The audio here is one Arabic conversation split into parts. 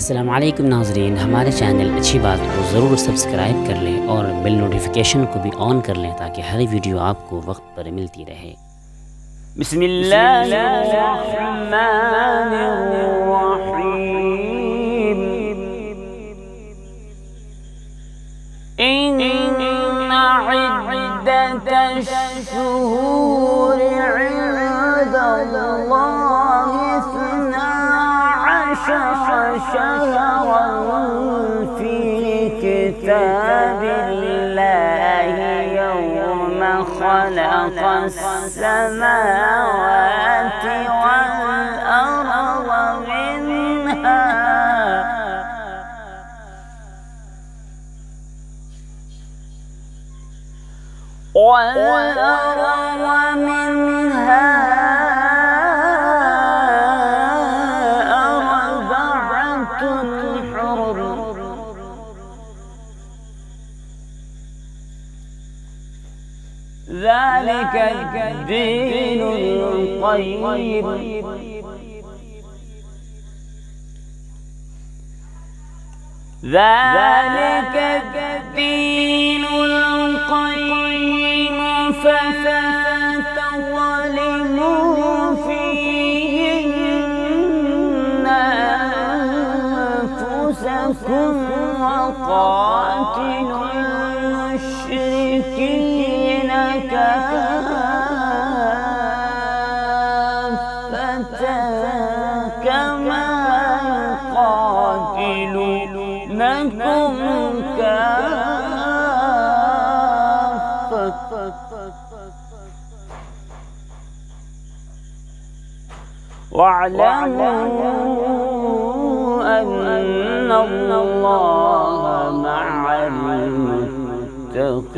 अस्सलामु अलैकुम नाज़रीन, हमारे चैनल अच्छी बात को ज़रूर सब्सक्राइब कर लें और बेल नोटिफिकेशन को भी ऑन कर लें ताकि हर वीडियो आपको वक्त पर मिलती रहे। बिस्मिल्लाहिर्रहमानिर्रहीम। इन्ना इद्दतश-शुहूरि इंदल्लाहि इस्ना अशरा शहरन फी किताबिल्लाहि यौमा खलक़स-समावाति वल-अर्ज़ मिन्हा أربعة حرم ذلك الدين القيم ذلك الدين القيم فلا تظلموا فيهن أنفسكم وقاتلوا المشركين كافة كما يقاتلونكم كافة واعلموا أن الله مع المتقين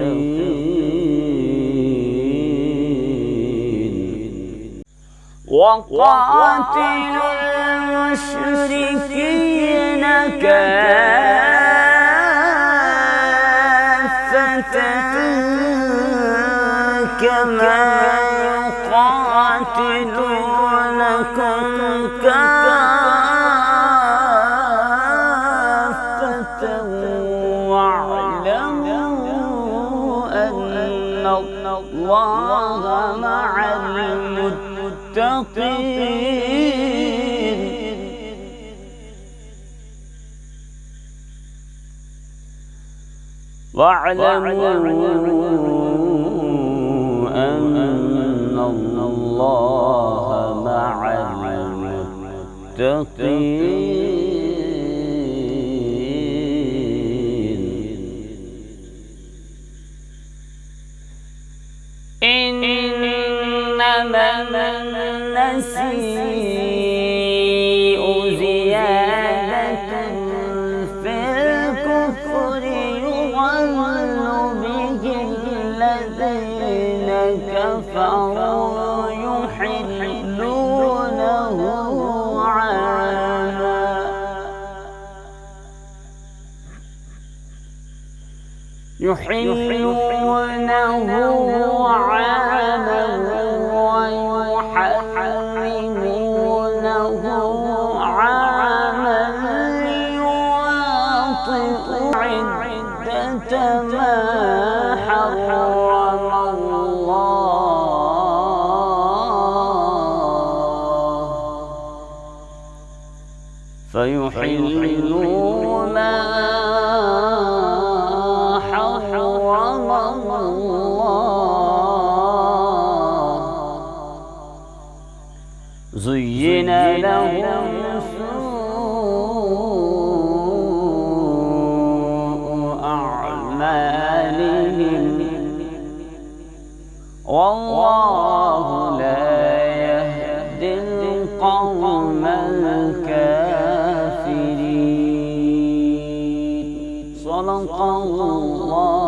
وقاتلوا المشركين كافة كما يقاتلونكم كافة واعلموا أن الله مع المتقين واعلموا أن الله مع المتقين. إنما النسيء زيادة في الكفر يضل به الذين كفروا يحلونه عاما ويحرمونه عاما ليواطئوا عدة ما حرم الله فيحلوا ما حرم الله زين لهم سوء أعمالهم والله لا يهدي القوم الكافرين. صدق الله.